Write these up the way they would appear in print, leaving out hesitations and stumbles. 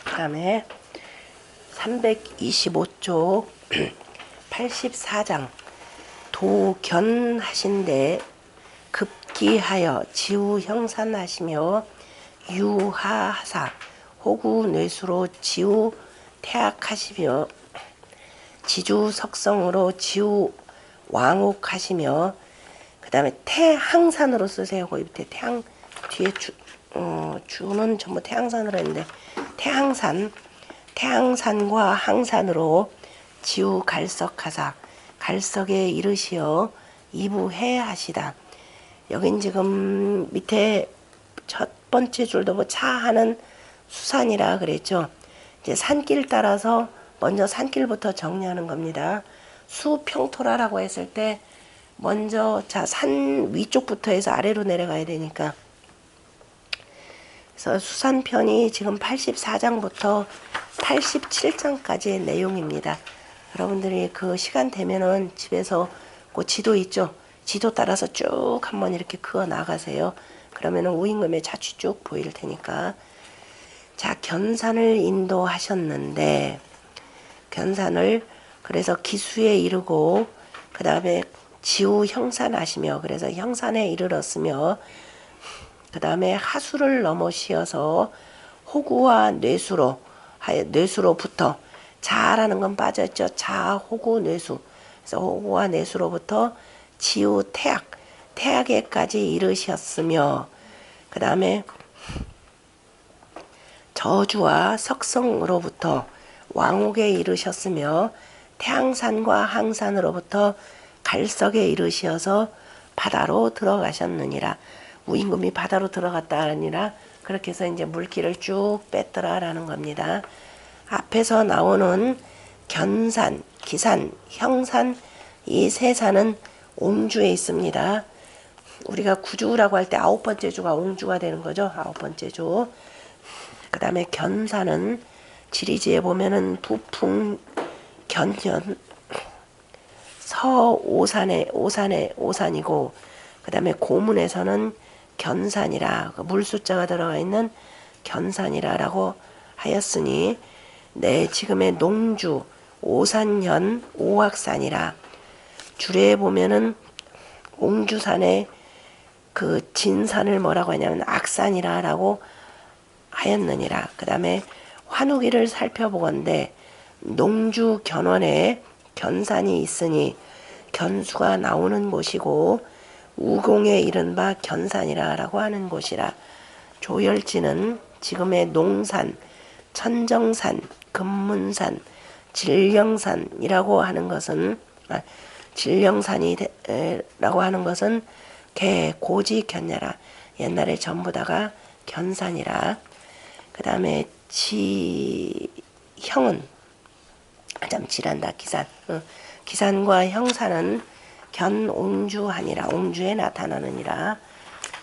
그 다음에 325쪽 84장 도견하신데 급기하여 지우형산하시며 유하하사 호구뇌수로 지우태악하시며 지주석성으로 지우왕옥하시며 그 다음에 태항산으로 쓰세요. 거기 밑에 태항 뒤에 주는 전부 태항산으로 했는데 태항산과 항산으로 지우갈석하사 갈석에 이르시어 이부해하시다. 여긴 지금 밑에 첫 번째 줄도 뭐 차하는 수산이라 그랬죠. 이제 산길 따라서 먼저 산길부터 정리하는 겁니다. 수평토라라고 했을 때 먼저 자 산 위쪽부터 해서 아래로 내려가야 되니까. 그래서 수산편이 지금 84장부터 87장까지의 내용입니다. 여러분들이 그 시간 되면은 집에서 그 지도 있죠. 지도 따라서 쭉 한번 이렇게 그어 나가세요. 그러면은 우임금의 자취 쭉 보일 테니까. 자, 견산을 인도하셨는데 견산을 그래서 기수에 이르고 그 다음에 지우 형산하시며 그래서 형산에 이르렀으며 그 다음에 하수를 넘어시어서 호구와 뇌수로부터 자라는 건 빠졌죠. 자, 호구, 뇌수. 그래서 호구와 뇌수로부터 지우 태악에까지 이르셨으며 그 다음에 저주와 석성으로부터 왕옥에 이르셨으며 태항산과 항산으로부터 갈석에 이르시어서 바다로 들어가셨느니라. 우임금이 바다로 들어갔다 아니라 그렇게 해서 이제 물길을 쭉 뺐더라라는 겁니다. 앞에서 나오는 견산, 기산, 형산 이 세 산은 옹주에 있습니다. 우리가 구주라고 할 때 9번째 주가 옹주가 되는 거죠. 9번째 주. 그 다음에 견산은 지리지에 보면은 부풍, 견현, 오산이고 그 다음에 고문에서는 견산이라 물 숫자가 들어가 있는 견산이라라고 하였으니 네 지금의 농주 오산현 오악산이라 줄에 보면은 옹주산에 그 진산을 뭐라고 하냐면 악산이라라고 하였느니라. 그 다음에 환우기를 살펴보건대 농주 견원에 견산이 있으니 견수가 나오는 곳이고 우공에 이른바 견산이라라고 하는 곳이라. 조열지는 지금의 농산, 천정산, 금문산, 진령산이라고 하는 것은 진령산이라고 하는 것은 개, 고지, 견야라. 옛날에 전부 다가 견산이라. 그 다음에 형은 질한다. 기산과 형산은 견옹주하니라. 옹주에 나타나느니라.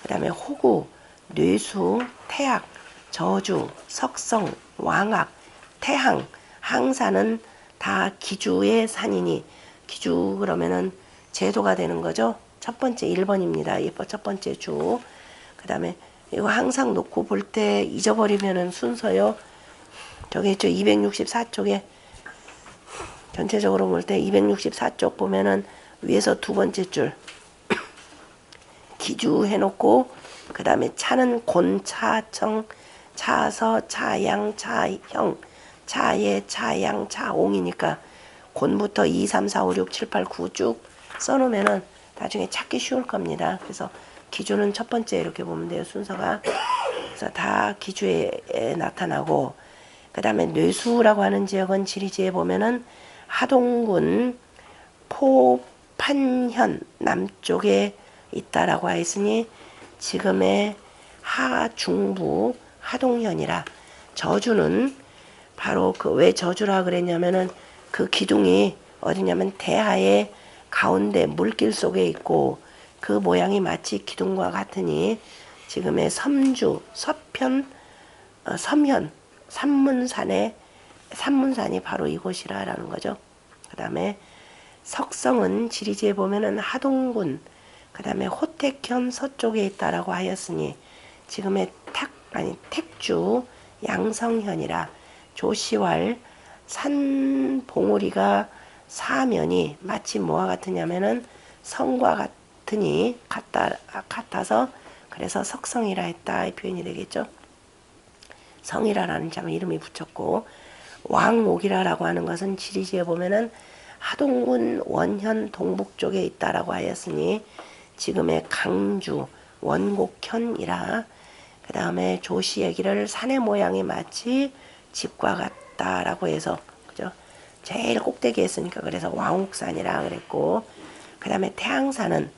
그 다음에 호구, 뇌수, 태악, 저주, 석성, 왕악, 태항, 항산은 다 기주의 산이니 기주 그러면은 제도가 되는 거죠. 첫 번째 1번입니다. 첫 번째 주. 그 다음에 이거 항상 놓고 볼 때 잊어버리면은 순서요. 저기 있죠. 264쪽에 전체적으로 볼 때 264쪽 보면은 위에서 두 번째 줄 기주 해놓고 그 다음에 차는 곤, 차청, 차서, 차양, 차형, 차예, 차양, 차옹이니까 곤부터 2, 3, 4, 5, 6, 7, 8, 9 쭉 써놓으면은 나중에 찾기 쉬울 겁니다. 그래서 기주는 첫 번째 이렇게 보면 돼요. 순서가. 그래서 다 기주에 나타나고 그 다음에 뇌수라고 하는 지역은 지리지에 보면은 하동군 포판현 남쪽에 있다라고 하였으니 지금의 하중부 하동현이라. 저주는 바로 그 왜 저주라 그랬냐면은 그 기둥이 어디냐면 대하의 가운데 물길 속에 있고 그 모양이 마치 기둥과 같으니 지금의 섬주 서편 섬현 산문산이 바로 이곳이라라는 거죠. 그 다음에 석성은 지리지에 보면은 하동군 그 다음에 호택현 서쪽에 있다라고 하였으니 지금의 택주 양성현이라. 조시왈 산봉우리가 사면이 마치 뭐와 같으냐면은 성과 같아서 그래서 석성이라 했다 이 표현이 되겠죠. 성이라라는 참 이름이 붙였고, 왕옥이라라고 하는 것은 지리지에 보면은 하동군 원현 동북 쪽에 있다라고 하였으니 지금의 강주 원곡현이라. 그 다음에 조시 얘기를 산의 모양이 마치 집과 같다라고 해서, 그죠? 제일 꼭대기에 있으니까 그래서 왕옥산이라 그랬고, 그 다음에 태양산은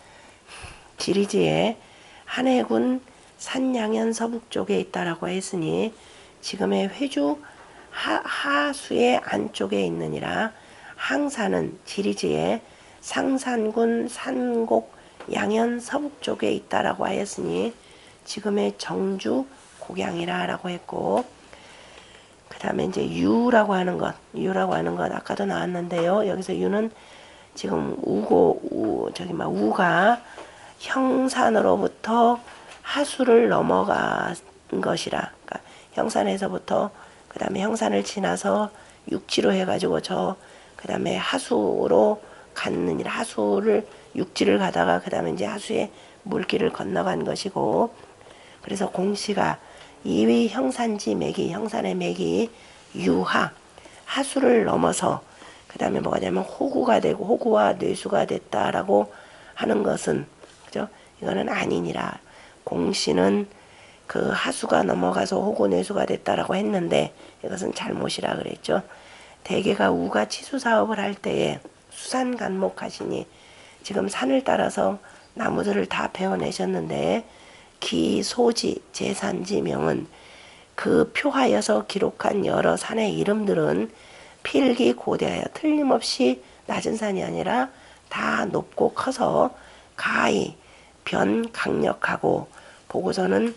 지리지에 한해군 산양현 서북 쪽에 있다라고 했으니 지금의 회주 하수의 안쪽에 있느니라. 항산은 지리지에 상산군 산곡 양현 서북 쪽에 있다라고 하였으니 지금의 정주 곡양이라고 했고, 그 다음에 이제 유라고 하는 것 아까도 나왔는데요. 여기서 유는 지금 우가 형산으로부터 하수를 넘어간 것이라. 그러니까 형산에서부터 그 다음에 형산을 지나서 육지로 해가지고 그 다음에 하수로 갔느니라. 하수를 육지를 가다가 그 다음에 이제 하수의 물길을 건너간 것이고, 그래서 공시가 이위 형산지 매기, 형산의 매기 유하, 하수를 넘어서 그 다음에 뭐가 되면 호구가 되고 호구와 뇌수가 됐다라고 하는 것은, 그죠? 이거는 아니니라. 공시는 그 하수가 넘어가서 호구 뇌수가 됐다라고 했는데 이것은 잘못이라 그랬죠. 대개가 우가 치수 사업을 할 때에 수산 간목하시니 지금 산을 따라서 나무들을 다 베어내셨는데 기소지 제산지명은 그 표하여서 기록한 여러 산의 이름들은 필기 고대하여 틀림없이 낮은 산이 아니라 다 높고 커서 가히 변 강력하고 보고서는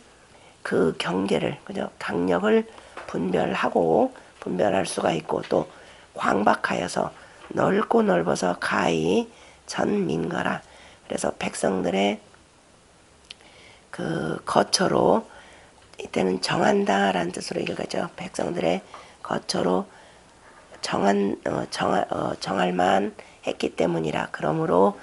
그 경계를, 그죠? 강력을 분별할 수가 있고, 또 광박하여서 넓고 넓어서 가히 전민거라. 그래서 백성들의 그 거처로, 이때는 정한다라는 뜻으로 읽어죠. 백성들의 거처로 정할만 했기 때문이라. 그러므로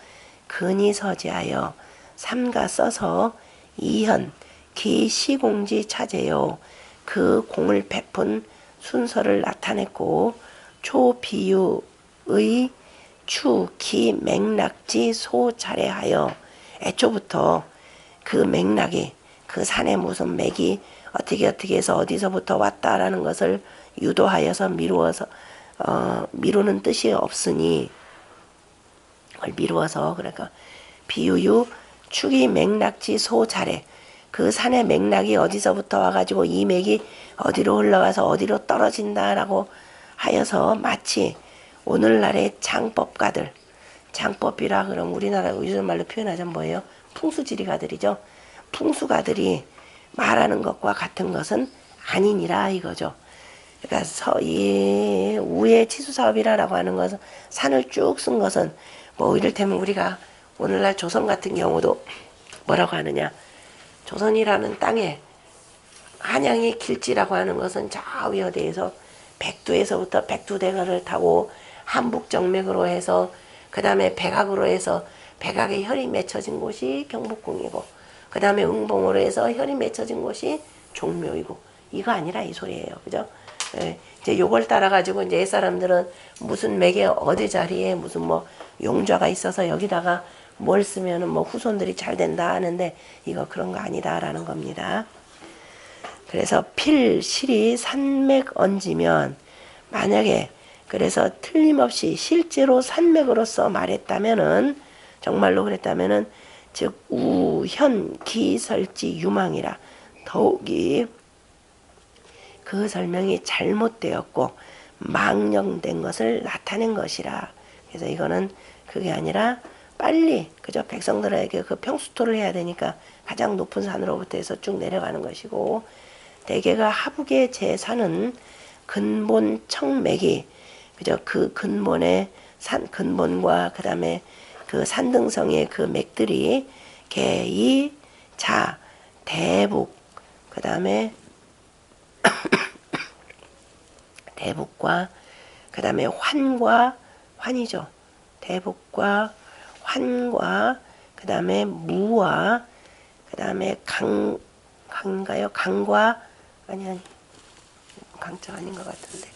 근이 서지하여 삼가 써서 이현 기시공지 차제요. 그 공을 베푼 순서를 나타냈고, 초비유의 추기 맥락지 소차례하여 애초부터 그 맥락이, 그 산에 무슨 맥이 어떻게 해서 어디서부터 왔다라는 것을 유도하여서 미루는 뜻이 없으니, 그걸 미루어서, 그러니까 비유유 축이 맥락지 소차례, 그 산의 맥락이 어디서부터 와가지고 이 맥이 어디로 흘러가서 어디로 떨어진다라고 하여서 마치 오늘날의 장법가들, 장법이라 그럼 우리나라 요즘 말로 표현하자면 뭐예요? 풍수지리가들이죠. 풍수가들이 말하는 것과 같은 것은 아니니라 이거죠. 그러니까 이 우의 치수사업이라고 하는 것은 산을 쭉 쓴 것은 뭐 이를테면 우리가 오늘날 조선 같은 경우도 뭐라고 하느냐, 조선이라는 땅에 한양의 길지라고 하는 것은 저 위어대에서 백두에서부터 백두대간을 타고 한북정맥으로 해서 그 다음에 백악으로 해서 백악의 혈이 맺혀진 곳이 경복궁이고, 그 다음에 응봉으로 해서 혈이 맺혀진 곳이 종묘이고, 이거 아니라 이 소리예요. 그죠? 예, 이제 요걸 따라가지고 이제 옛사람들은 무슨 맥에 어디 자리에 무슨 뭐 용좌가 있어서 여기다가 뭘 쓰면은 뭐 후손들이 잘 된다 하는데 이거 그런 거 아니다라는 겁니다. 그래서 필실이 산맥 얹으면 만약에 그래서 틀림없이 실제로 산맥으로서 말했다면은, 정말로 그랬다면은 즉 우현 기설지 유망이라, 더욱이 그 설명이 잘못되었고 망령된 것을 나타낸 것이라. 그래서 이거는 그게 아니라 빨리, 그죠? 백성들에게 그 평수토를 해야 되니까 가장 높은 산으로부터 해서 쭉 내려가는 것이고, 대개가 하북의 제산은 근본 청맥이, 그죠? 그 근본의 근본과 그 다음에 그 산등성의 그 맥들이 개이 자 대북, 그 다음에 대북과 그 다음에 환과 환이죠. 대북과 환과 그 다음에 무와 그 다음에 강인가요? 강과 아니 강자 아닌 것 같은데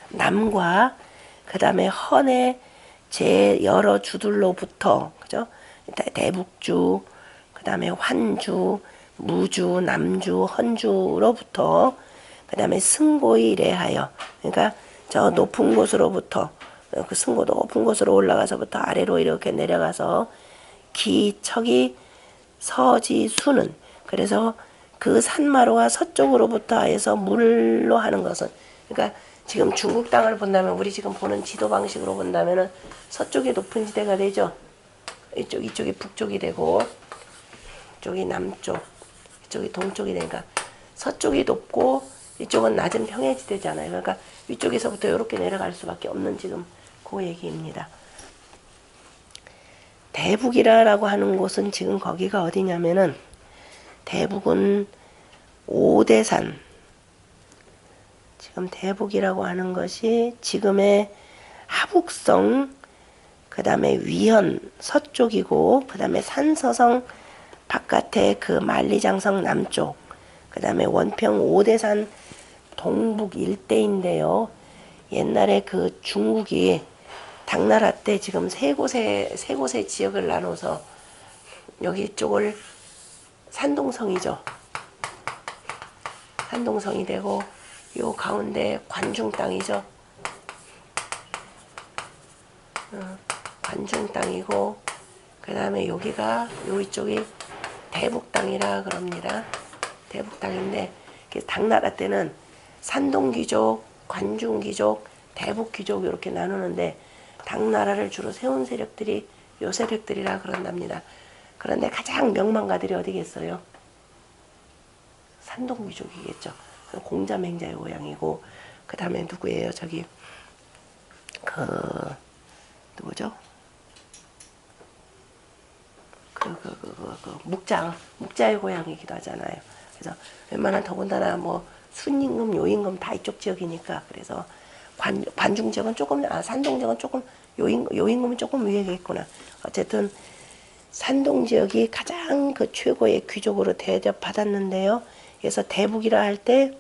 남과 그 다음에 헌의 제 여러 주들로부터 그죠? 대북주 그 다음에 환주 무주 남주 헌주로부터 그 다음에 승고이 레하여 그러니까 저 높은 곳으로부터 그 승고 높은 곳으로 올라가서부터 아래로 이렇게 내려가서 기척이 서지수는 그래서 그 산마루와 서쪽으로부터 해서 물로 하는 것은 그러니까 지금 중국 땅을 본다면 우리 지금 보는 지도 방식으로 본다면은 서쪽이 높은 지대가 되죠. 이쪽이 북쪽이 되고 이쪽이 남쪽 이쪽이 동쪽이 되니까 서쪽이 높고 이쪽은 낮은 평해지대잖아요. 그러니까 위쪽에서부터 이렇게 내려갈 수밖에 없는 지금 그 얘기입니다. 대북이라고 하는 곳은 지금 거기가 어디냐면은 대북은 오대산 지금 대북이라고 하는 것이 지금의 하북성 그 다음에 위현 서쪽이고 그 다음에 산서성 바깥에 그 만리장성 남쪽 그 다음에 원평 오대산 동북 일대인데요. 옛날에 그 중국이 당나라 때 지금 세 곳의 지역을 나눠서 여기 쪽을 산동성이죠. 산동성이 되고 요 가운데 관중 땅이죠. 관중 땅이고 그 다음에 여기가 요 이쪽이 대북 땅이라 그럽니다. 대북 땅인데 당나라 때는 산동귀족, 관중귀족, 대북귀족 이렇게 나누는데 당나라를 주로 세운 세력들이 요 세력들이라 그런답니다. 그런데 가장 명망가들이 어디겠어요? 산동귀족이겠죠. 공자맹자의 고향이고 그 다음에 누구예요? 저기 누구죠? 묵자의 고향이기도 하잖아요. 그래서 웬만한 더군다나 뭐 순임금, 요임금 다 이쪽 지역이니까 그래서 관중 지역은 조금 산동 지역은 조금 요임금은 조금 위에겠구나. 어쨌든 산동 지역이 가장 그 최고의 귀족으로 대접받았는데요. 그래서 대북이라 할 때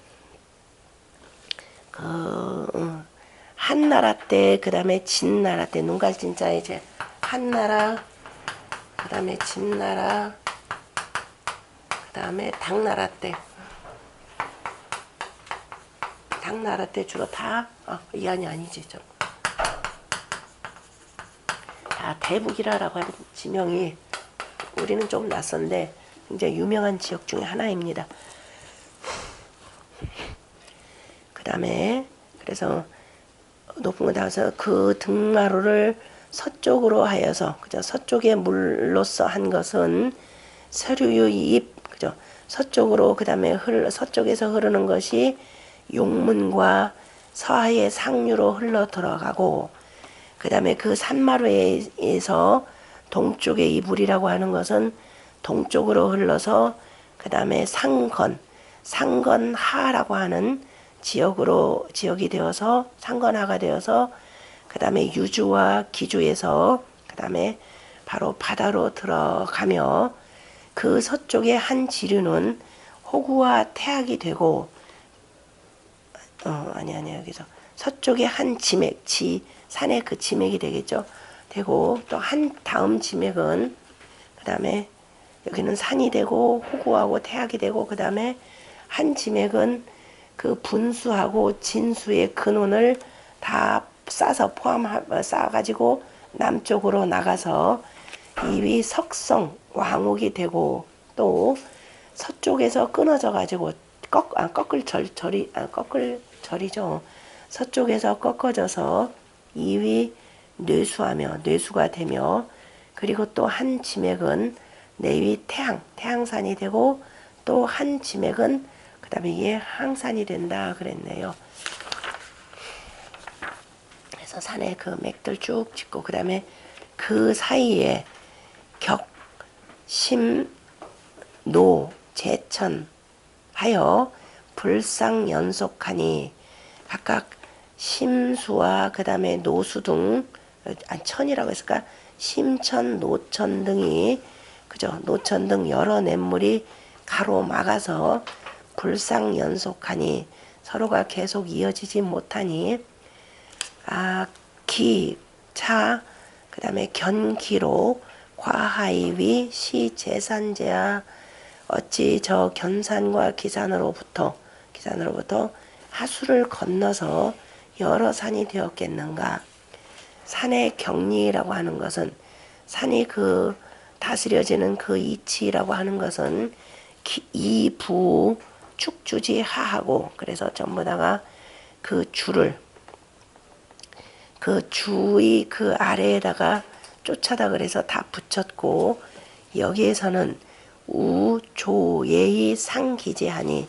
한나라 때 그다음에 진나라 때 눈깔진자 이제 한나라 그다음에 진나라 그다음에 당나라 때 주로 다 이안이 아니지 좀. 다 대북이라고 하는 지명이 우리는 좀 낯선데 굉장히 유명한 지역 중에 하나입니다. 그 다음에 그래서 높은 거 나와서 그 등마루를 서쪽으로 하여서 그죠 서쪽의 물로서 한 것은 서류유입 그죠 서쪽으로 그 다음에 서쪽에서 흐르는 것이 용문과 서하의 상류로 흘러 들어가고 그 다음에 그 산마루에서 동쪽의 이 물이라고 하는 것은 동쪽으로 흘러서 그 다음에 상건하라고 하는 지역이 되어서 상건하가 되어서 그 다음에 유주와 기주에서 그 다음에 바로 바다로 들어가며 그 서쪽의 한 지류는 호구와 태학이 되고 여기서 서쪽의 한 지맥 산의 그 지맥이 되겠죠. 되고 또 한 다음 지맥은 그 다음에 여기는 산이 되고 호구하고 태학이 되고 그 다음에 한 지맥은 그 분수하고 진수의 근원을 다 쌓아가지고 남쪽으로 나가서 이위 석성 왕옥이 되고 또 서쪽에서 끊어져 가지고 거끌절이죠. 서쪽에서 꺾어져서 이위 뇌수가 되며 그리고 또 한 지맥은 내위 태양산이 되고 또 한 지맥은 그 다음에 이게 항산이 된다 그랬네요. 그래서 산에 그 맥들 쭉 짚고 그 다음에 그 사이에 격, 심, 노, 제천 하여 불상연속하니 각각 심수와 그 다음에 노수 등 천이라고 했을까? 심천, 노천 등이 그죠? 노천 등 여러 냇물이 가로막아서 불상연속하니 서로가 계속 이어지지 못하니 기, 차, 그 다음에 견기로 과하이위 시제산제야 어찌 저 견산과 기산으로부터 하수를 건너서 여러 산이 되었겠는가. 산의 경리라고 하는 것은 산이 그 다스려지는 그 이치라고 하는 것은 이부 축주지 하하고 그래서 전부 다가 그 줄을 그 주의 그 아래에다가 쫓아다 그래서 다 붙였고 여기에서는 우조예의 상기재하니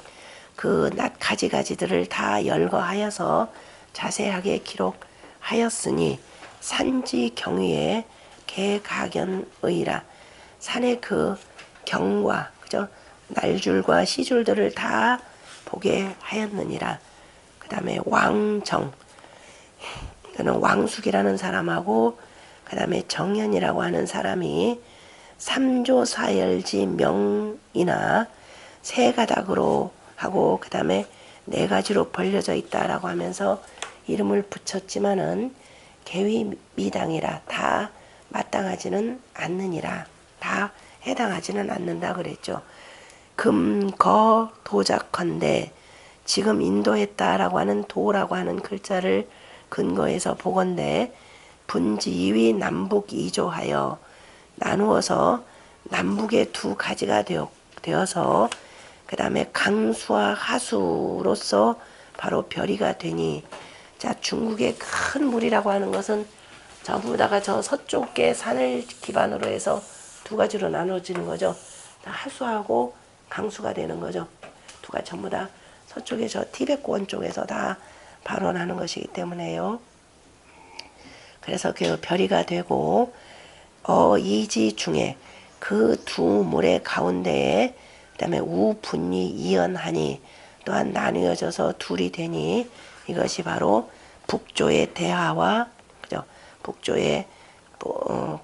그 낱 가지가지들을 다 열거하여서 자세하게 기록하였으니 산지 경위에 개가견의라 산의 그 경과 그죠 날줄과 시줄들을 다 보게 하였느니라. 그 다음에 왕정 그는 왕숙이라는 사람하고 그 다음에 정현이라고 하는 사람이 삼조사열지 명이나 세 가닥으로 하고 그 다음에 네 가지로 벌려져 있다라고 하면서 이름을 붙였지만은 계위 미당이라 다 마땅하지는 않느니라 다 해당하지는 않는다 그랬죠. 금거 도작컨대 지금 인도했다라고 하는 도라고 하는 글자를 근거해서 보건대 분지위 남북 2조하여 나누어서 남북의 두 가지가 되어서 그 다음에 강수와 하수로서 바로 별이가 되니 자 중국의 큰 물이라고 하는 것은 전부 다가 저 서쪽의 산을 기반으로 해서 두 가지로 나눠지는 거죠. 하수하고 강수가 되는 거죠. 두가 전부 다 서쪽의 저 티베트권 쪽에서 다 발원하는 것이기 때문에요. 그래서 그 별이가 되고 이지 중에 그 두 물의 가운데에 그다음에 우분이 이연하니 또한 나뉘어져서 둘이 되니 이것이 바로 북조의 대하와 그죠? 북조의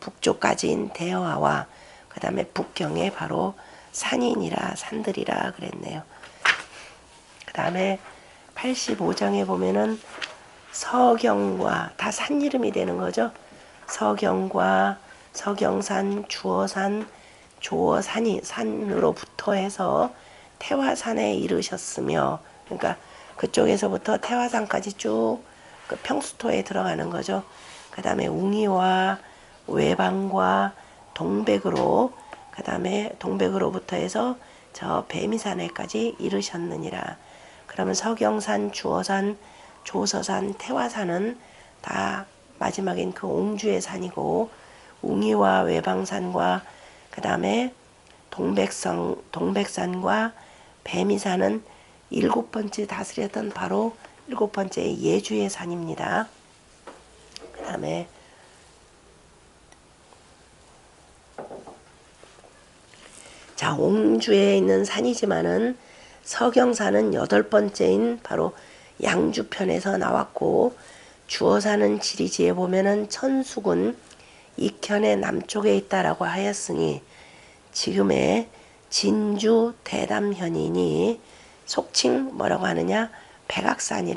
북조까지인 대하와 그다음에 북경의 바로 산이니라 산들이라 그랬네요. 그다음에 85장에 보면은 서경과 다 산 이름이 되는 거죠. 서경과 서경산, 주어산, 조어산이 산으로부터 해서 태화산에 이르셨으며 그러니까 그쪽에서부터 태화산까지 쭉 그 평수토에 들어가는 거죠. 그 다음에 웅이와 외방과 동백으로 그 다음에 동백으로부터 해서 저 뱀이산에까지 이르셨느니라. 그러면 서경산, 주어산, 조서산, 태화산은 다 마지막엔 그 옹주의 산이고 웅이와 외방산과 그 다음에 동백산과 뱀이산은 7번째 다스렸던 바로 7번째 예주의 산입니다. 그 다음에 자 옹주에 있는 산이지만은 서경산은 8번째인 바로 양주편에서 나왔고 주어산은 지리지에 보면은 천수군 익현의 남쪽에 있다라고 하였으니 지금의 진주 대담현이니 속칭 뭐라고 하느냐 백암산이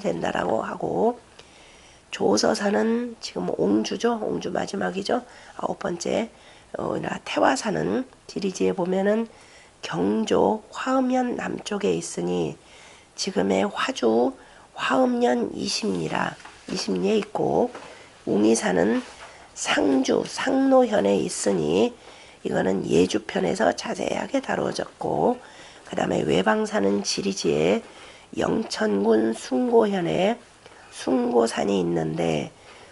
된다라고 하고 조서산은 지금 옹주죠. 옹주 마지막이죠. 9번째 태화산은 지리지에 보면은 경조 화음현 남쪽에 있으니 지금의 화주 화음년 20리에 있고 웅이산은 상주 상노현에 있으니 이거는 예주편에서 자세하게 다루어졌고 그 다음에 외방산은 지리지에 영천군 숭고현에 숭고산이 있는데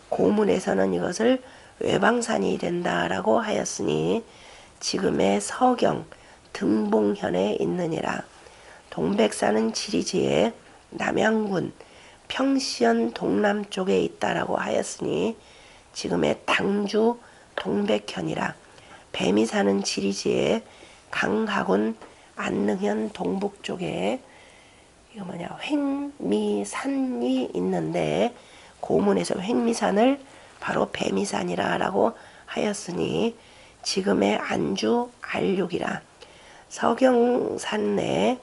고문에서는 이것을 외방산이 된다라고 하였으니 지금의 서경 등봉현에 있느니라. 동백산은 지리지에 남양군 평시현 동남쪽에 있다라고 하였으니 지금의 당주 동백현이라. 뱀이 사는 지리지에 강하군 안능현 동북쪽에 이거 뭐냐 횡미산이 있는데 고문에서 횡미산을 바로 뱀이산이라 라고 하였으니 지금의 안주 알육이라. 서경산에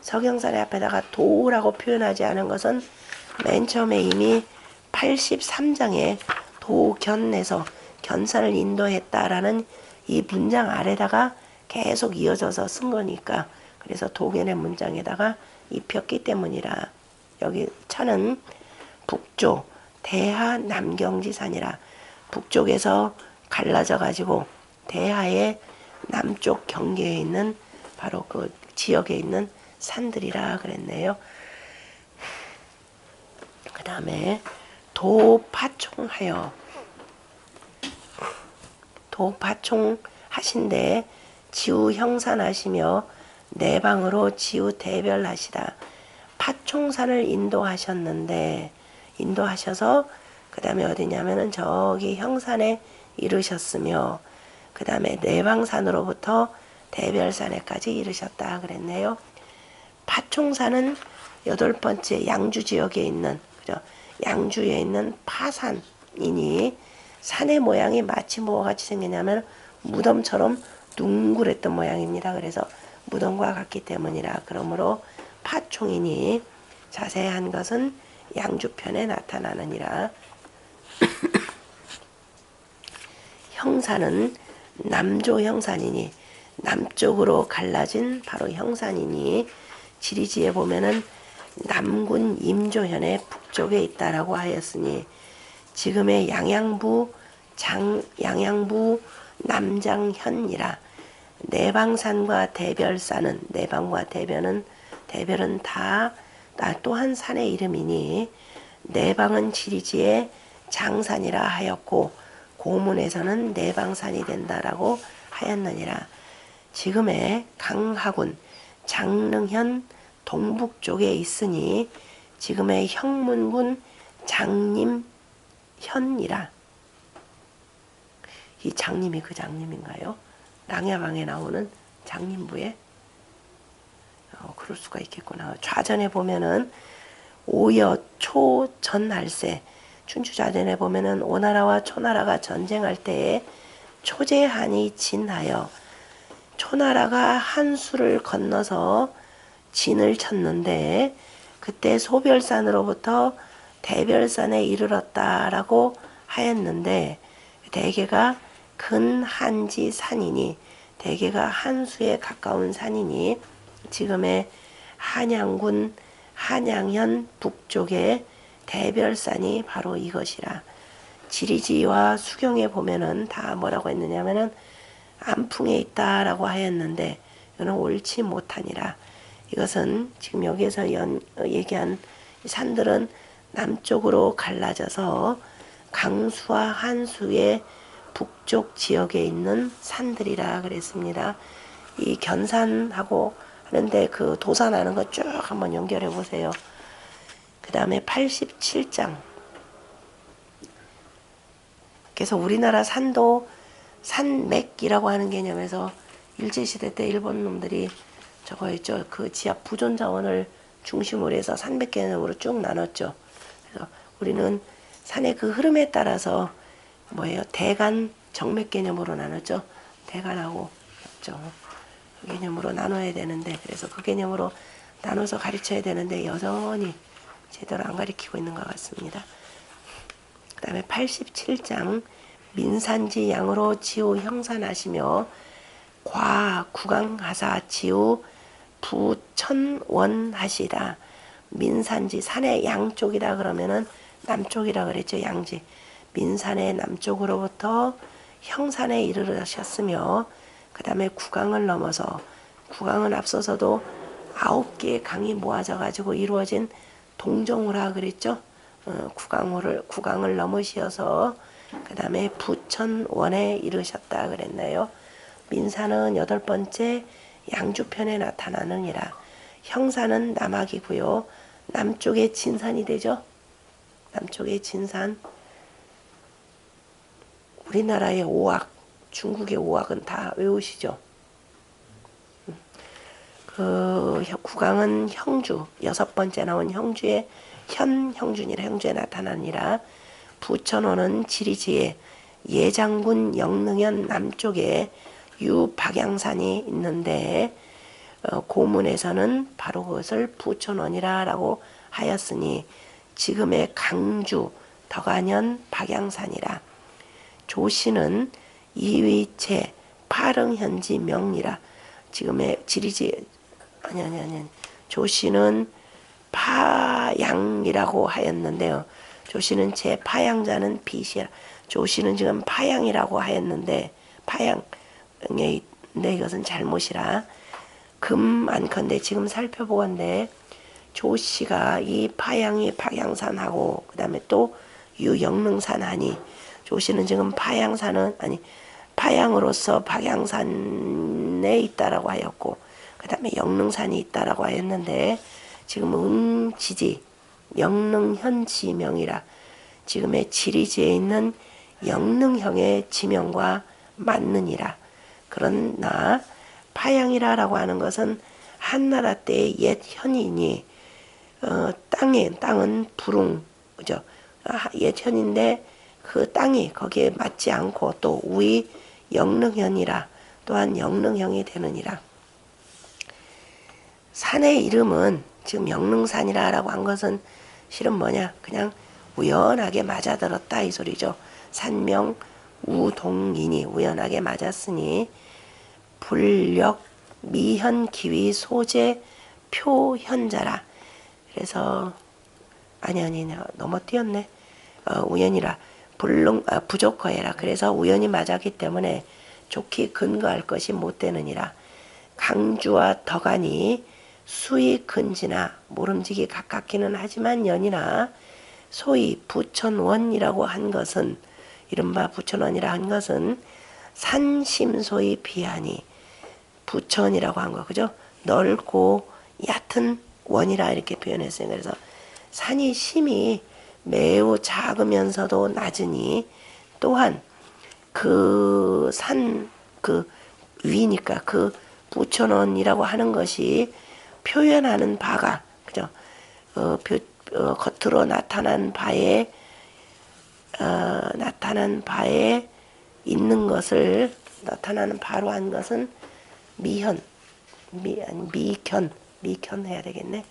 서경산의 앞에다가 도라고 표현하지 않은 것은 맨 처음에 이미 83장에 도견에서 견산을 인도했다라는 이 문장 아래다가 계속 이어져서 쓴 거니까 그래서 도견의 문장에다가 입혔기 때문이라. 여기 차는 북쪽 대하 남경지산이라. 북쪽에서 갈라져 가지고 대하의 남쪽 경계에 있는 바로 그 지역에 있는 산들이라 그랬네요. 그 다음에 도파총하여 도파총하신데 지우 형산하시며 내방으로 지우 대별하시다. 파총산을 인도하셔서 그 다음에 어디냐면은 저기 형산에 이르셨으며 그 다음에 내방산으로부터 대별산에까지 이르셨다 그랬네요. 파총산은 8번째 양주 지역에 있는 그죠? 양주에 있는 파산이니 산의 모양이 마치 뭐와 같이 생겼냐면 무덤처럼 둥그랬던 모양입니다. 그래서 무덤과 같기 때문이라. 그러므로 파총이니 자세한 것은 양주편에 나타나느니라. 형산은 남조 형산이니 남쪽으로 갈라진 바로 형산이니 지리지에 보면은 남군 임조현의 북쪽에 있다라고 하였으니 지금의 양양부 남장현이라. 내방산과 대별산은 내방과 대별은 다 또한 산의 이름이니 내방은 지리지의 장산이라 하였고 고문에서는 내방산이 된다라고 하였느니라. 지금의 강하군 장릉현 동북쪽에 있으니 지금의 형문군 장림현이라. 이 장림이 그 장림인가요? 랑야방에 나오는 장림부에 그럴 수가 있겠구나. 좌전에 보면은 오여 초 전할세 춘추좌전에 보면은 오나라와 초나라가 전쟁할 때에 초제한이 진하여 초나라가 한수를 건너서 진을 쳤는데 그때 소별산으로부터 대별산에 이르렀다라고 하였는데 대개가 근한지 산이니 대개가 한수에 가까운 산이니 지금의 한양군 한양현 북쪽에 대별산이 바로 이것이라. 지리지와 수경에 보면은 다 뭐라고 했느냐면은 안풍에 있다라고 하였는데 이거는 옳지 못하니라. 이것은 지금 여기에서 얘기한 산들은 남쪽으로 갈라져서 강수와 한수의 북쪽 지역에 있는 산들이라 그랬습니다. 이 견산하고 하는데 그 도산하는 거 쭉 한번 연결해 보세요. 그 다음에 87장. 그래서 우리나라 산도 산맥이라고 하는 개념에서 일제시대 때 일본 놈들이 저거 있죠. 그 지하 부존 자원을 중심으로 해서 산맥 개념으로 쭉 나눴죠. 그래서 우리는 산의 그 흐름에 따라서 뭐예요? 대간, 정맥 개념으로 나눴죠. 대간하고 엽정 개념으로 나눠야 되는데 그래서 그 개념으로 나눠서 가르쳐야 되는데 여전히 제대로 안 가르치고 있는 것 같습니다. 그 다음에 87장 민산지 양으로 지우 형산하시며 과 구강하사 지우 부천원 하시다. 민산지 산의 양쪽이라 그러면은 남쪽이라 그랬죠. 양지 민산의 남쪽으로부터 형산에 이르르셨으며 그 다음에 구강을 넘어서 구강은 앞서서도 9개의 강이 모아져 가지고 이루어진 동정호라 그랬죠. 구강을 넘으시어서 그 다음에 부천원에 이르셨다 그랬나요. 민산은 8번째 양주편에 나타나느니라. 형산은 남학이고요. 남쪽에 진산이 되죠. 남쪽에 진산. 우리나라의 5학, 중국의 5학은 다 외우시죠? 그 국왕은 형주, 6번째 나온 형주의 형준이라 형주에 나타나니라. 부천호는 지리지에 예장군 영릉현 남쪽에 유박양산이 있는데 고문에서는 바로 그것을 부천원이라 라고 하였으니 지금의 강주 덕안현 박양산이라. 조씨는 이위채 파릉현지 명이라. 지금의 지리지 아니 조씨는 파양이라고 하였는데요. 조씨는 제 파양자는 빛이라. 조씨는 지금 파양이라고 하였는데 파양에 있는데 이것은 잘못이라. 안컨대 지금 살펴보건대 조씨가 이 파양이 박양산하고 그 다음에 또 유영릉산하니 조씨는 지금 파양으로서 박양산에 있다라고 하였고 그 다음에 영릉산이 있다라고 하였는데 지금 응지지 영릉현지명이라. 지금의 지리지에 있는 영릉형의 지명과 맞느니라. 그러나 파양이라고 하는 것은 한나라 때의 옛 현이니 땅은 부릉, 그죠? 옛 현인데 그 땅이 거기에 맞지 않고 또 우이 영릉현이라. 또한 영릉형이 되느니라. 산의 이름은 지금 영릉산이라고 한 것은 실은 뭐냐? 그냥 우연하게 맞아들었다 이 소리죠. 산명 우동인이 우연하게 맞았으니 불력 미현 기위 소재 표현자라. 그래서 아니 너무 띄었네. 우연이라 부족허해라. 그래서 우연히 맞았기 때문에 좋게 근거할 것이 못 되느니라. 강주와 덕안이 수이 근지나 모름지기 가깝기는 하지만 연이나 소위 부천원이라고 한 것은 이른바 부천원이라 한 것은 산심소이 비하니 부천이라고 한 거 그죠? 넓고 얕은 원이라 이렇게 표현했어요. 그래서 산이 심이 매우 작으면서도 낮으니 또한 그 산 그 위니까 그 부천원이라고 하는 것이 표현하는 바가 그죠? 겉으로 나타난 바에 있는 것을 나타나는 바로 한 것은 미견 해야 되겠네.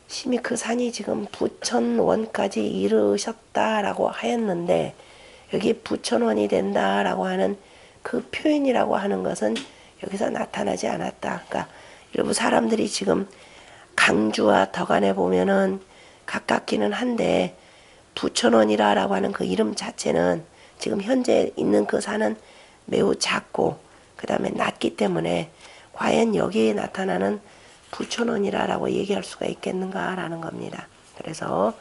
심히 그 산이 지금 부천원까지 이르셨다라고 하였는데 여기 부천원이 된다라고 하는 그 표현이라고 하는 것은 여기서 나타나지 않았다. 그러니까 일부 사람들이 지금 강주와 덕안에 보면은 가깝기는 한데 부천원이라고 하는 그 이름 자체는 지금 현재 있는 그 산은 매우 작고 그 다음에 낮기 때문에 과연 여기에 나타나는 부천원이라고 얘기할 수가 있겠는가라는 겁니다. 그래서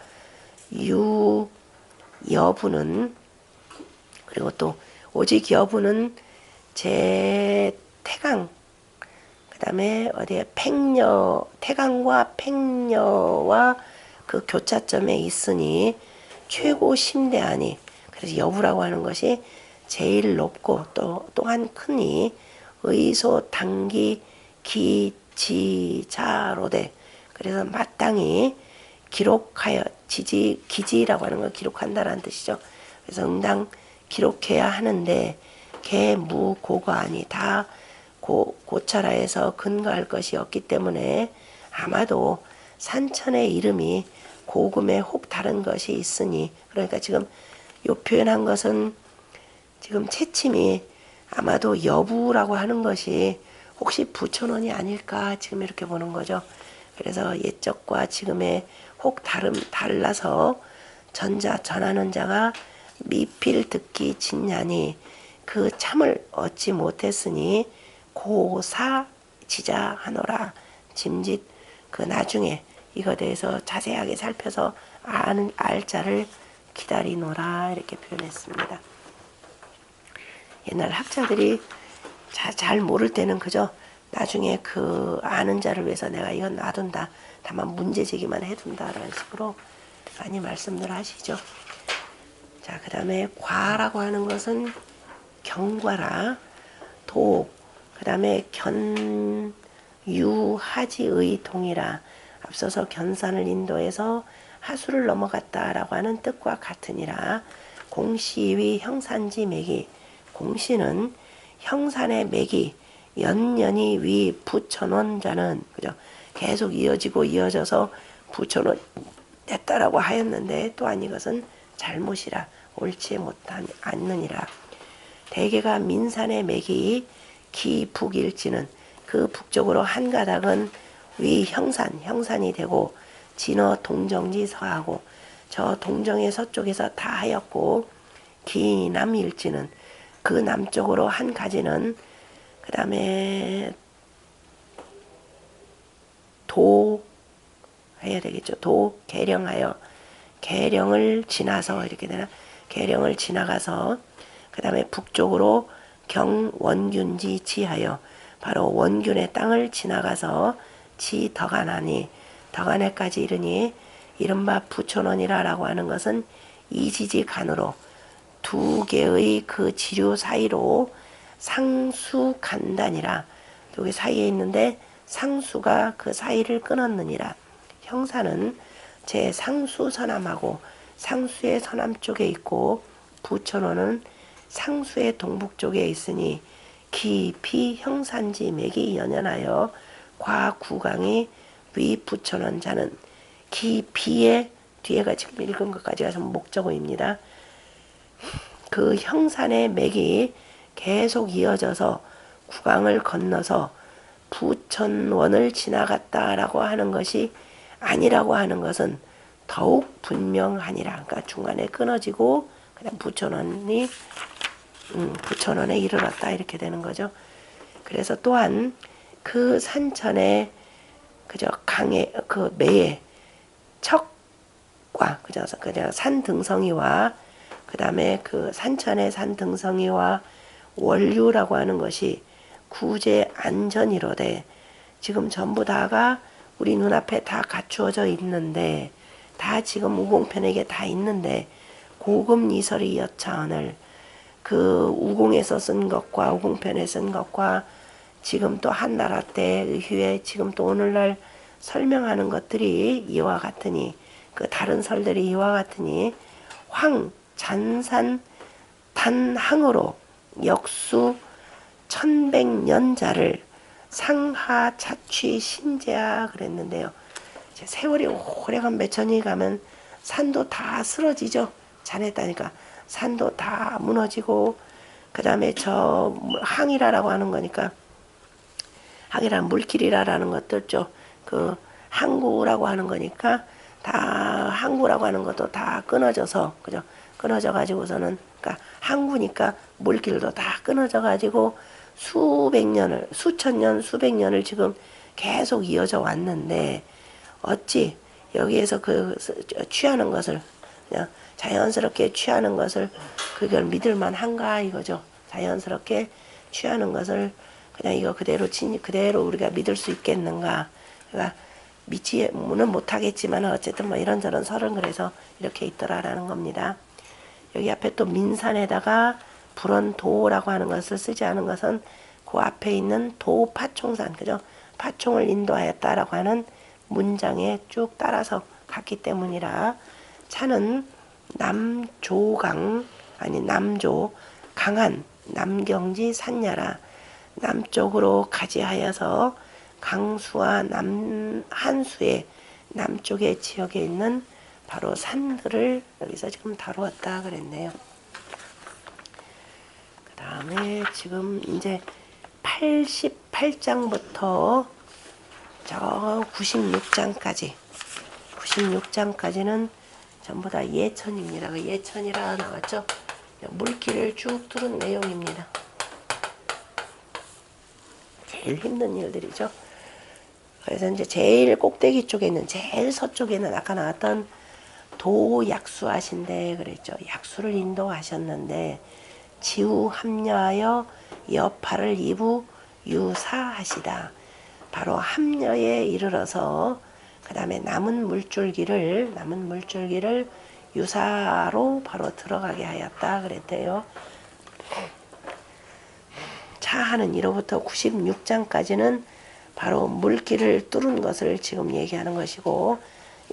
여부는 그리고 또 오직 여부는 제 태강 그 다음에 어디에 태강과 팽녀와 그 교차점에 있으니 최고 심대하니 그래서 여부라고 하는 것이 제일 높고 또한 크니 의소 당기 기지자로되 그래서 마땅히 기록하여 기지라고 하는 걸 기록한다라는 뜻이죠. 그래서 응당 기록해야 하는데 개무고거하니 다 고철하에서 근거할 것이 없기 때문에 아마도 산천의 이름이 고금에 혹 다른 것이 있으니 그러니까 지금 요 표현한 것은 지금 채침이 아마도 여부라고 하는 것이 혹시 부천원이 아닐까 지금 이렇게 보는 거죠. 그래서 옛적과 지금의 혹 달라서 전하는 자가 미필 듣기 진냐니 그 참을 얻지 못했으니 고사 지자하노라. 짐짓 그 나중에 이거 대해서 자세하게 살펴서 알 자를 기다리노라 이렇게 표현했습니다. 옛날 학자들이 잘 모를 때는 그저 나중에 그 아는 자를 위해서 내가 이건 놔둔다. 다만 문제 제기만 해둔다라는 식으로 많이 말씀들 하시죠. 자, 그 다음에 과라고 하는 것은 경과라. 도, 그 다음에 견유하지의 동이라. 앞서서 견산을 인도해서 하수를 넘어갔다라고 하는 뜻과 같으니라. 공시위 형산지 매기. 공시는 형산의 매기, 연연히 위 붙여놓은 자는, 그죠? 계속 이어지고 이어져서 붙여놓은 됐다라고 하였는데, 또한 이것은 잘못이라. 옳지 못한 않느니라. 대개가 민산의 맥이 기북일지는 그 북쪽으로 한 가닥은 위 형산이 되고 진어 동정지 서하고 저 동정의 서쪽에서 다 하였고 기남일지는 그 남쪽으로 한 가지는 그 다음에 도 해야 되겠죠. 도 계령하여 계령을 지나서 이렇게 되나 계령을 지나가서 그 다음에 북쪽으로 경원균지 지하여 바로 원균의 땅을 지나가서 지 덕안하니 덕안에까지 이르니 이른바 부촌원이라고 하는 것은 이지지 간으로 두 개의 그 지류 사이로 상수 간단이라 두 개 사이에 있는데 상수가 그 사이를 끊었느니라. 형사는 제 상수 서남하고 상수의 서남 쪽에 있고 부천원은 상수의 동북 쪽에 있으니 기피 형산지 맥이 연연하여 과구강이 위 부천원 자는 기비의 뒤에가 지금 읽은 것까지가 좀 목적어입니다. 그 형산의 맥이 계속 이어져서 구강을 건너서 부천원을 지나갔다라고 하는 것이 아니라고 하는 것은 더욱 분명하니라. 그러니까 중간에 끊어지고 그냥 부천원에 이르렀다 이렇게 되는 거죠. 그래서 또한 그 산천의 그저 강의 그 매의 척과 그저 산 등성이와 그 다음에 그 산천의 산 등성이와 원류라고 하는 것이 구제 안전이로되 지금 전부 다가 우리 눈앞에 다 갖추어져 있는데 다 지금 우공편에게 다 있는데 고금 이설이 여차언을 그 우공에서 쓴 것과 우공편에 쓴 것과 지금 또 한나라 때 이후에 지금 또 오늘날 설명하는 것들이 이와 같으니 그 다른 설들이 이와 같으니 황 잔산 단항으로 역수 1100년자를 상하 자취 신재하 그랬는데요. 세월이 오래간 몇천이 가면 산도 다 쓰러지죠. 자냈다니까 산도 다 무너지고 그 다음에 저 항이라라고 하는 거니까 항이란 물길이라라는 것들죠. 그 항구라고 하는 거니까 다 항구라고 하는 것도 다 끊어져서 그죠. 끊어져 가지고서는 그러니까 항구니까 물길도 다 끊어져 가지고 수천 년, 수백 년을 지금 계속 이어져 왔는데 어찌 여기에서 그 취하는 것을 그냥 자연스럽게 취하는 것을 그걸 믿을만 한가 이거죠. 자연스럽게 취하는 것을 그냥 이거 그대로 우리가 믿을 수 있겠는가. 그러니까 믿지는 못하겠지만 어쨌든 뭐 이런저런 설은 그래서 이렇게 있더라라는 겁니다. 여기 앞에 또 민산에다가 불언도라고 하는 것을 쓰지 않은 것은 그 앞에 있는 도파총산, 그죠? 파총을 인도하였다라고 하는 문장에 쭉 따라서 갔기 때문이라 차는 남조 강한 남경지 산야라 남쪽으로 가지하여서 강수와 한수의 남쪽의 지역에 있는 바로 산들을 여기서 지금 다루었다 그랬네요. 그 다음에 지금 이제 88장부터 저 96장까지는 전부 다 예천입니다. 그 예천이라 나왔죠. 물길을 쭉 두른 내용입니다. 제일 힘든 일들이죠. 그래서 이제 제일 꼭대기 쪽에 있는 제일 서쪽에는 아까 나왔던 도약수하신데 그랬죠. 약수를 인도하셨는데 지후 합려하여 여파를 이부 유사하시다. 바로 합려에 이르러서 그 다음에 남은 물줄기를 유사로 바로 들어가게 하였다 그랬대요. 차하는 1호부터 96장까지는 바로 물길을 뚫은 것을 지금 얘기하는 것이고,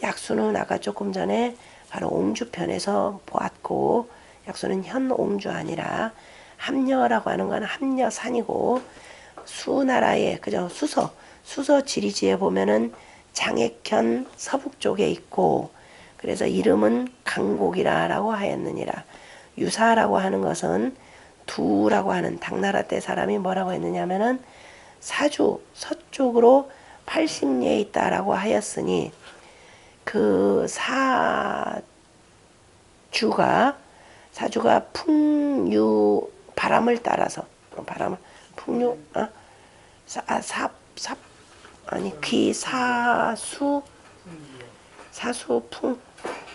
약수는 아까 조금 전에 바로 옹주편에서 보았고, 약수는 현옹주 아니라 함녀라고 하는 건 함녀산이고, 수나라의 그저 수서 지리지에 보면은 장액현 서북쪽에 있고, 그래서 이름은 강곡이라고 하였느니라. 유사라고 하는 것은 두라고 하는 당나라 때 사람이 뭐라고 했느냐면은 사주 서쪽으로 80리에 있다라고 하였으니, 그 사주가 풍류 바람을 따라서 풍류 사수풍,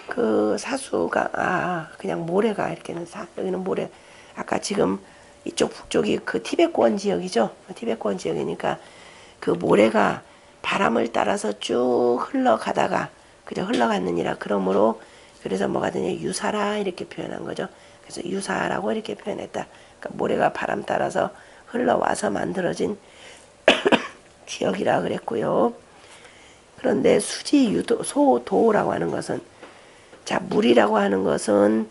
그 사수가 그냥 모래가 이렇게는 여기는 모래. 아까 지금 이쪽 북쪽이 그 티베트권 지역이죠. 티베트권 지역이니까 그 모래가 바람을 따라서 쭉 흘러가다가 그저 흘러갔느니라. 그러므로 그래서 뭐가 되냐, 유사라 이렇게 표현한 거죠. 그래서 유사라고 이렇게 표현했다. 그러니까 모래가 바람 따라서 흘러와서 만들어진 지역이라 그랬고요. 그런데 수지 유도 소도라고 하는 것은, 자, 물이라고 하는 것은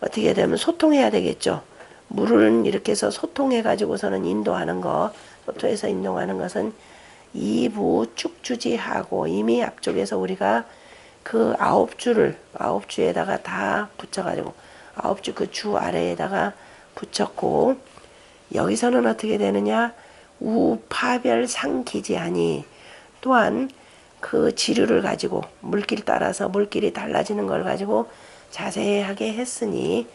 어떻게 되면 소통해야 되겠죠. 물을 이렇게 해서 소통해 가지고서는 인도하는 거, 소통해서 인도하는 것은 이부 축주지하고, 이미 앞쪽에서 우리가 그 9주에다가 다 붙여가지고 9주 그 주 아래에다가 붙였고, 여기서는 어떻게 되느냐, 우파별상기지하니, 또한 그 지류를 가지고 물길 따라서 물길이 달라지는 걸 가지고 자세하게 했으니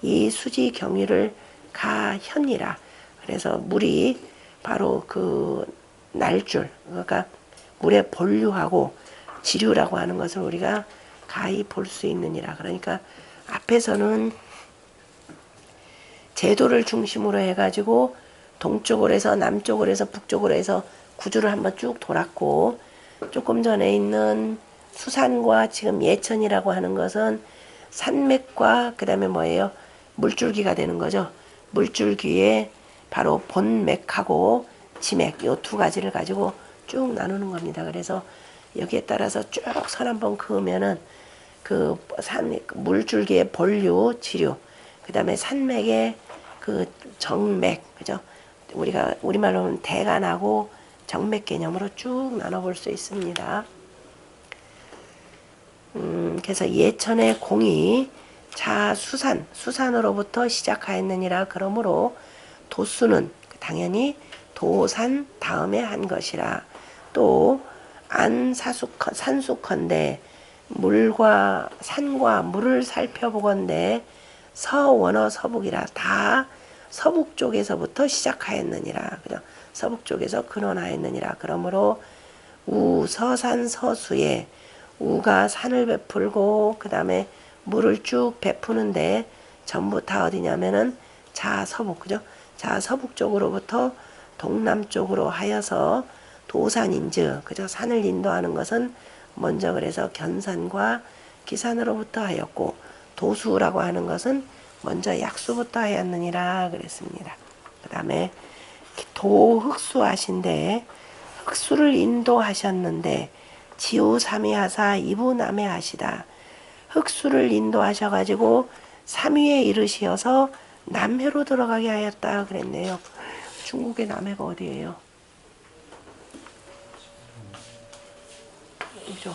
이 수지 경위를 가현이라. 그래서 물이 바로 그 날줄, 그러니까 물에 본류하고 지류라고 하는 것을 우리가 가히 볼 수 있느니라. 그러니까 앞에서는 제도를 중심으로 해가지고 동쪽으로 해서 남쪽으로 해서 북쪽으로 해서 구주를 한번 쭉 돌았고, 조금 전에 있는 수산과 지금 예천이라고 하는 것은 산맥과 그 다음에 뭐예요? 물줄기가 되는 거죠. 물줄기에 바로 본맥하고 지맥, 요 두 가지를 가지고 쭉 나누는 겁니다. 그래서 여기에 따라서 쭉 선 한번 그으면은 그 물줄기의 본류, 지류, 그 다음에 산맥의 그 정맥, 그죠? 우리가 우리말로는 대가 나고 정맥 개념으로 쭉 나눠볼 수 있습니다. 그래서 예천의 공이 수산으로부터 시작하였느니라. 그러므로 도수는 당연히 도산 다음에 한 것이라. 또 산수컨대 물과 산과 물을 살펴보건대 서원어 서북이라. 다 서북 쪽에서부터 시작하였느니라. 그죠? 서북 쪽에서 근원하였느니라. 그러므로 서산 서수에 우가 산을 베풀고 그 다음에 물을 쭉 베푸는데 전부 다 어디냐면은 자서북, 그죠? 자서북 쪽으로부터 동남쪽으로 하여서 도산인즉, 그죠? 산을 인도하는 것은 먼저 그래서 견산과 기산으로부터 하였고, 도수라고 하는 것은 먼저 약수부터 하였느니라 그랬습니다. 그 다음에 도흑수하신데, 흑수를 인도하셨는데 지우삼위하사 이부남해하시다. 흑수를 인도하셔가지고 3위에 이르시어서 남해로 들어가게 하였다 그랬네요. 중국의 남해가 어디예요? 그죠?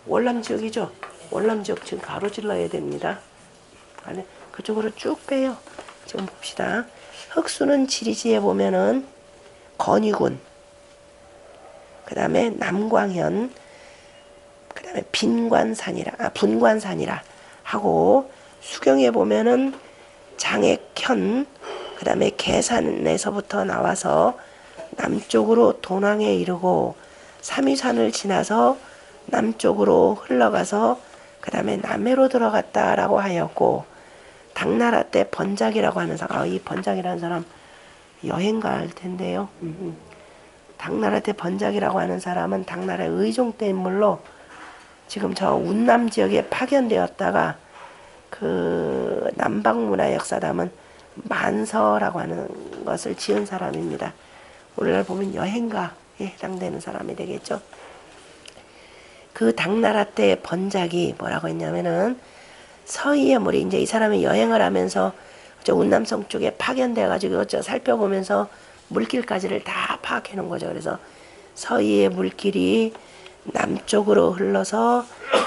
월남 지역이죠? 월남 지역 지금 가로질러야 됩니다. 아니, 그쪽으로 쭉 빼요. 지금 봅시다. 흑수는 지리지에 보면은 건위군, 그 다음에 남광현, 그 다음에 분관산이라 하고, 수경에 보면은 장액현, 그 다음에 계산에서부터 나와서 남쪽으로 돈왕에 이르고 삼위산을 지나서 남쪽으로 흘러가서 그 다음에 남해로 들어갔다라고 하였고, 당나라 때 번작이라고 하는 사람, 이 번작이라는 사람 여행 갈 텐데요. 당나라 때 번작이라고 하는 사람은 당나라의 의종 때 인물로 지금 저 운남 지역에 파견되었다가 그 남방문화역사담은 만서라고 하는 것을 지은 사람입니다. 오늘날 보면 여행가에 해당되는 사람이 되겠죠. 그 당나라 때 번작이 뭐라고 했냐면은 서희의 물이 이제 이 사람이 여행을 하면서 저 운남성 쪽에 파견돼 가지고 저 살펴보면서 물길까지를 다 파악해 놓은 거죠. 그래서 서희의 물길이 남쪽으로 흘러서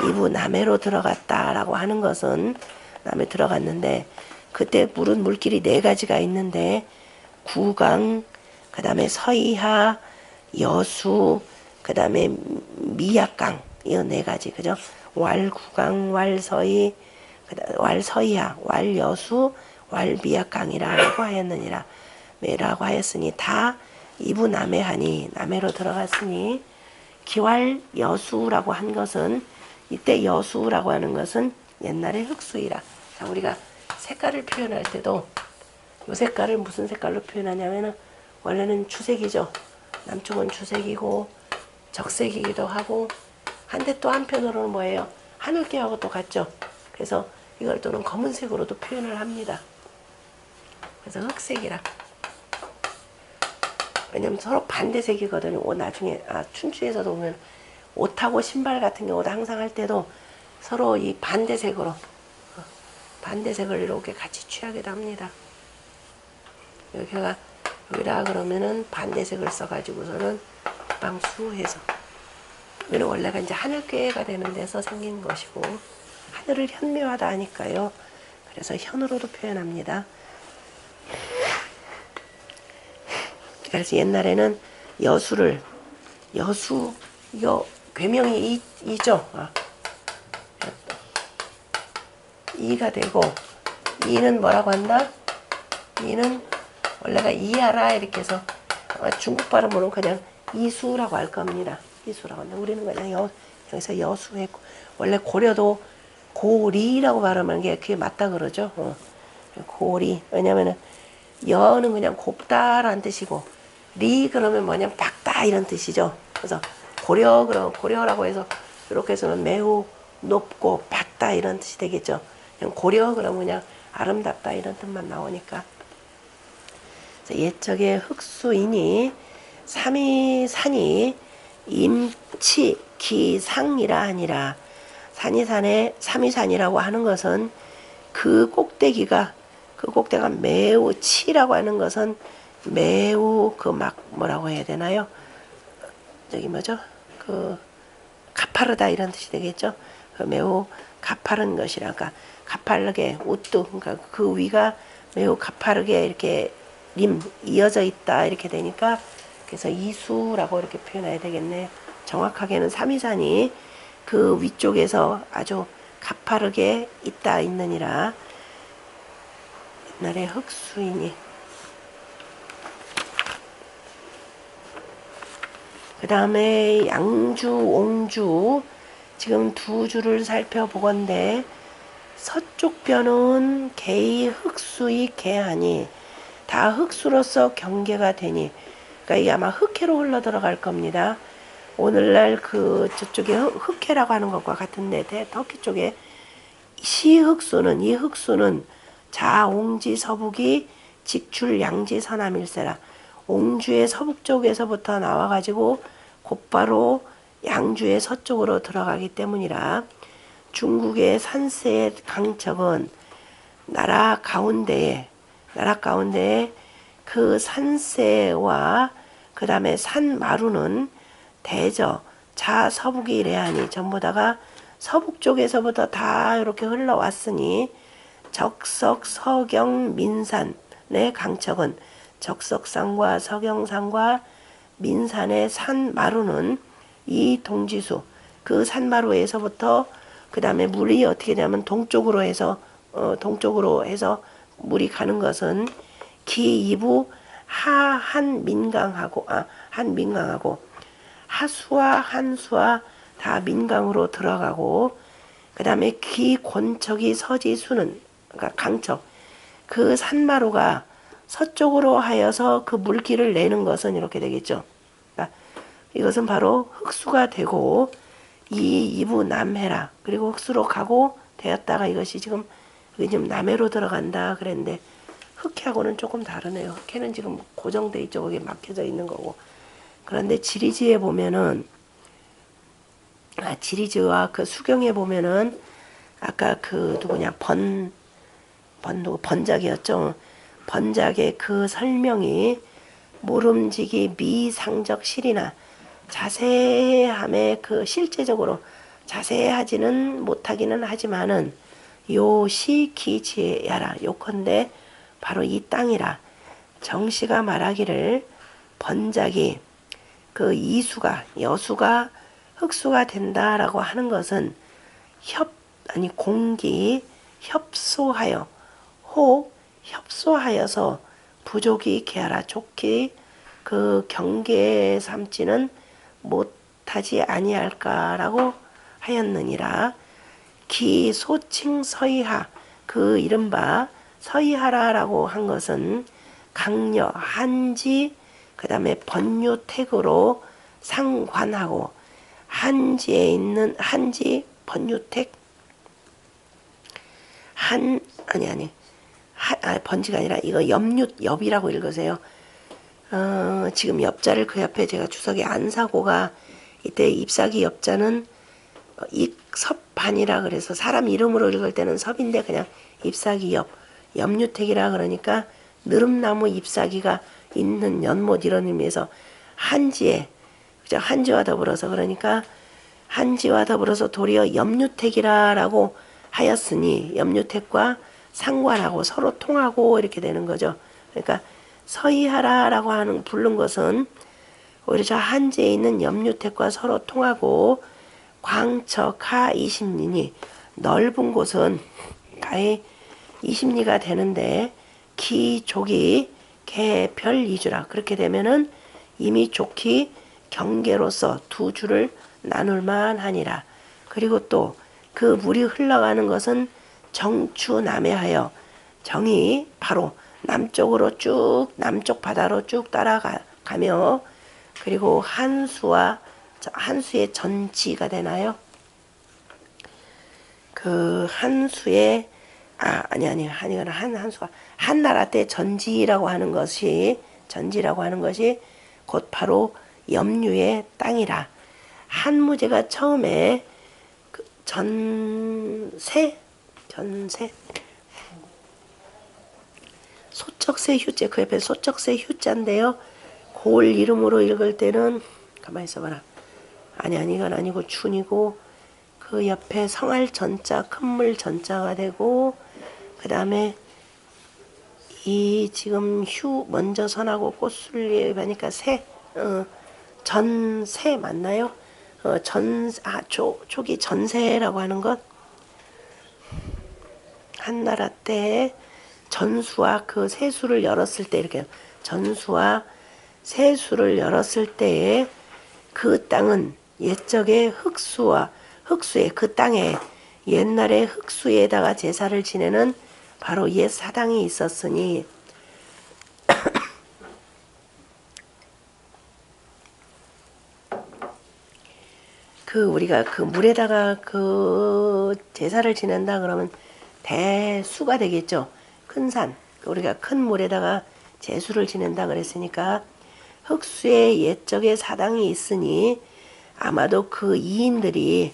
이부 남해로 들어갔다라고 하는 것은 남해 들어갔는데 그때 물은 물길이 네 가지가 있는데 구강, 그 다음에 서이하, 여수, 그 다음에 미약강 이 네 가지 그죠? 왈구강, 왈서이, 왈서이하, 왈여수, 왈미약강이라고 하였느니라. 라고 하였으니 다 이부 남해하니 남해로 들어갔으니 기왈 여수라고 한 것은 이때 여수라고 하는 것은 옛날에 흑수이라. 자, 우리가 색깔을 표현할 때도 이 색깔을 무슨 색깔로 표현하냐면은 원래는 주색이죠. 남쪽은 주색이고 적색이기도 하고 한데 또 한편으로는 뭐예요? 하늘계하고 또 같죠. 그래서 이걸 또는 검은색으로도 표현을 합니다. 그래서 흑색이라. 왜냐면 서로 반대색이거든요. 옷 나중에 춘추에서도 보면 옷하고 신발 같은 경우도 항상 할 때도 서로 이 반대색으로 반대색을 이렇게 같이 취하기도 합니다. 여기다 그러면은 반대색을 써가지고서는 방수해서 여기는 원래가 이제 하늘괴가 되는 데서 생긴 것이고 하늘을 현묘하다 하니까요. 그래서 현으로도 표현합니다. 그래서 옛날에는 괴명이 이죠. 이가 되고 이는 뭐라고 한다? 이는 원래가 이하라 이렇게 해서 중국 발음으로는 그냥 이수라고 할 겁니다. 이수라고 하는데 우리는 그냥 여기서 여수했고 원래 고려도 고리라고 발음하는 게 그게 맞다 그러죠. 고리. 왜냐면은 여는 그냥 곱다라는 뜻이고 리 그러면 뭐냐면 밝다 이런 뜻이죠. 그래서 고려라고 해서 이렇게 해서는 매우 높고 밝다 이런 뜻이 되겠죠. 그냥 고려 그러면 그냥 아름답다 이런 뜻만 나오니까. 그래서 옛적에 흑수인이 삼이산이 임치 기상이라 하니라. 삼이산이라고 하는 것은 그 꼭대기가 매우 치라고 하는 것은 매우 뭐라고 해야 되나요? 가파르다 이런 뜻이 되겠죠. 매우 가파른 것이라, 그러니까 가파르게 우뚝, 그러니까 그 위가 매우 가파르게 이렇게 이어져 있다 이렇게 되니까 그래서 이수라고 이렇게 표현해야 되겠네요. 정확하게는 삼이산이 그 위쪽에서 아주 가파르게 있느니라. 옛날에 흑수인이 그 다음에 양주, 옹주 지금 두 주를 살펴보건대 서쪽 변은 개의 흑수의 개하니 다 흑수로서 경계가 되니 그러니까 이게 아마 흑해로 흘러 들어갈 겁니다. 오늘날 저쪽에 흑해라고 하는 것과 같은데 터키 쪽에 시흑수는 이 흑수는 자옹지 서북이 직출 양지 서남일세라. 옹주의 서북 쪽에서부터 나와가지고 곧바로 양주의 서쪽으로 들어가기 때문이라. 중국의 산세의 강척은 나라 가운데에 그 산세와 그 다음에 산마루는 대저 자서북이 이래하니 전부 다가 서북 쪽에서부터 다 이렇게 흘러왔으니 적석 서경 민산의 강척은 적석산과 서경산과 민산의 산마루는 이 동지수 그 산마루에서부터 그 다음에 물이 어떻게 되냐면 동쪽으로 해서 물이 가는 것은 기이부 한민강하고 하수와 한수와 다 민강으로 들어가고 그 다음에 기곤척이 서지수는 그러니까 강척 그 산마루가 서쪽으로 하여서 그 물길을 내는 것은 이렇게 되겠죠. 그러니까 이것은 바로 흑수가 되고 이부 남해라. 그리고 흑수로 가고 되었다가 이것이 지금 이게 좀 남해로 들어간다 그랬는데 흑해하고는 조금 다르네요. 흑해는 지금 고정돼 있죠. 거기 막혀져 있는 거고. 그런데 지리지에 보면은 지리지와 그 수경에 보면은 아까 그 누구냐 번작이었죠. 번작의 그 설명이 모름지기 미상적 실이나 자세함에 그 실제적으로 자세하지는 못하기는 하지만은 요 시기지야라 요컨대 바로 이 땅이라 정씨가 말하기를 번작이 그 이수가 여수가 흑수가 된다라고 하는 것은 공기 협소하여 협소하여서 부족이 개하라 좋게 그 경계에 삼지는 못하지 아니할까라고 하였느니라. 기 소칭 서이하 그 이른바 서이하라라고 한 것은 강려 한지 그 다음에 번유택으로 상관하고 한지에 있는 한지 번유택 번지가 아니라 이거 엽이라고 읽으세요. 지금 엽자를 그 옆에 제가 주석에 안 사고가 이때 잎사귀 엽자는 익섭반이라 그래서 사람 이름으로 읽을 때는 섭인데 그냥 잎사귀 엽유택이라 그러니까 느릅나무 잎사귀가 있는 연못 이런 의미에서 한지에 그죠? 한지와 더불어서 그러니까 한지와 더불어서 도리어 엽유택이라고 하였으니 엽유택과 상관하고 서로 통하고 이렇게 되는 거죠. 그러니까 서이하라라고 하는 부른 것은 오히려 저 한지에 있는 엽유택과 서로 통하고 광척하 20리니 넓은 곳은 가히 20리가 되는데 기족이 개별 이주라 그렇게 되면은 이미 족히 경계로서 두 줄을 나눌만 하니라. 그리고 또 그 물이 흘러가는 것은 정추남해하여 정이 바로 남쪽으로 쭉 남쪽 바다로 쭉 따라가며 그리고 한수의 전지가 되나요? 그 한수의 한수가 한나라 때 전지라고 하는 것이 곧 바로 염류의 땅이라. 한무제가 처음에 그 전세 소적세 휴제 그 옆에 소적세 휴자인데요. 골 이름으로 읽을 때는 가만히 있어봐라. 이건 아니고 춘이고 그 옆에 성할 전자 큰물 전자가 되고 그 다음에 이 지금 휴 먼저 선하고 꽃술리에 가니까 전세 맞나요? 초기 전세라고 하는 것 한나라 때 전수와 그 세수를 열었을 때 이렇게 전수와 세수를 열었을 때에 그 땅은 옛적에 흑수에 그 땅에 옛날에 흑수에다가 제사를 지내는 바로 옛 사당이 있었으니 우리가 그 물에다가 그 제사를 지낸다 그러면 대수가 되겠죠. 큰 산. 우리가 큰 물에다가 제수를 지낸다 그랬으니까 흑수에 옛적에 사당이 있으니 아마도 그 이인들이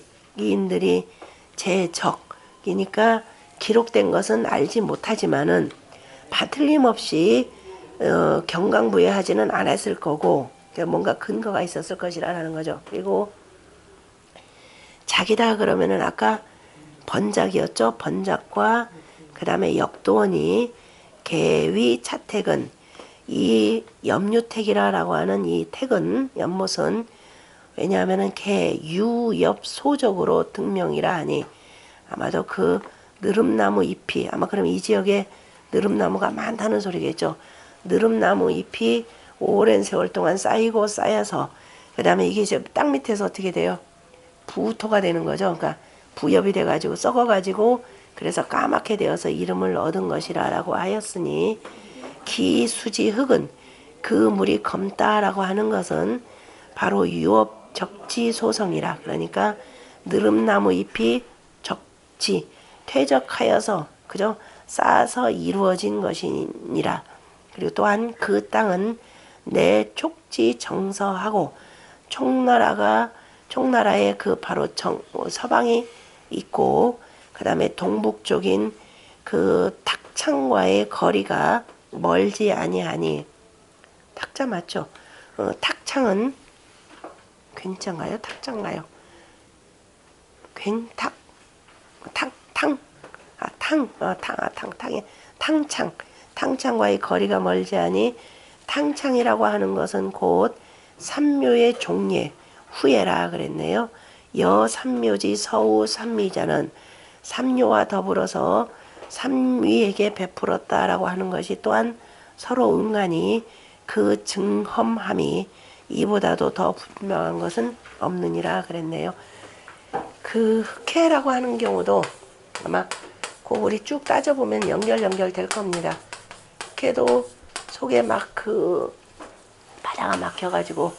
제적이니까 기록된 것은 알지 못하지만은 틀림없이 경강부회하지는 않았을 거고 뭔가 근거가 있었을 것이라는 거죠. 그리고 자기다 그러면은 아까 번작이었죠. 번작과 그 다음에 역도원이 개위 차택은 이 염유택이라고 하는 이 택은 연못은 왜냐하면은 개유엽 소적으로 등명이라 하니 아마도 그 느릅나무 잎이 그럼 이 지역에 느릅나무가 많다는 소리겠죠. 느릅나무 잎이 오랜 세월 동안 쌓이고 쌓여서 그 다음에 이게 이제 땅 밑에서 어떻게 돼요? 부토가 되는 거죠. 그러니까 부엽이 돼가지고 썩어가지고 그래서 까맣게 되어서 이름을 얻은 것이라고 하였으니 기수지 흙은 그 물이 검다라고 하는 것은 바로 유업 적지소성이라 그러니까 느릅나무 잎이 적지 퇴적하여서 그죠? 쌓아서 이루어진 것이니라. 그리고 또한 그 땅은 내 촉지 정서하고 총나라의 그 바로 서방이 있고 그 다음에 동북쪽인 그 탁창과의 거리가 멀지 아니하니. 탁자 맞죠? 탁창은 괜찮가요? 탁자인가요? 괜탁 탕창과의 거리가 멀지 않니. 탕창이라고 하는 것은 곧 삼묘의 종예 후예라 그랬네요. 여삼묘지 서우 삼미자는 삼묘와 더불어서 삼위에게 베풀었다라고 하는 것이 또한 서로 응하니 그 증험함이 이보다도 더 분명한 것은 없느니라 그랬네요. 그 흑해라고 하는 경우도 아마 우리 쭉 따져보면 연결될 겁니다. 흑해도 속에 막 그 바다가 막혀가지고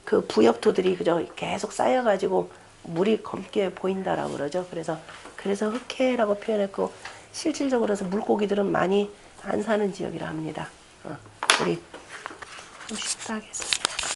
그 부엽토들이 그저 계속 쌓여가지고 물이 검게 보인다라고 그러죠. 그래서 흑해라고 표현했고 실질적으로서 물고기들은 많이 안 사는 지역이라 합니다. 우리 좀 쉽다 하겠습니다.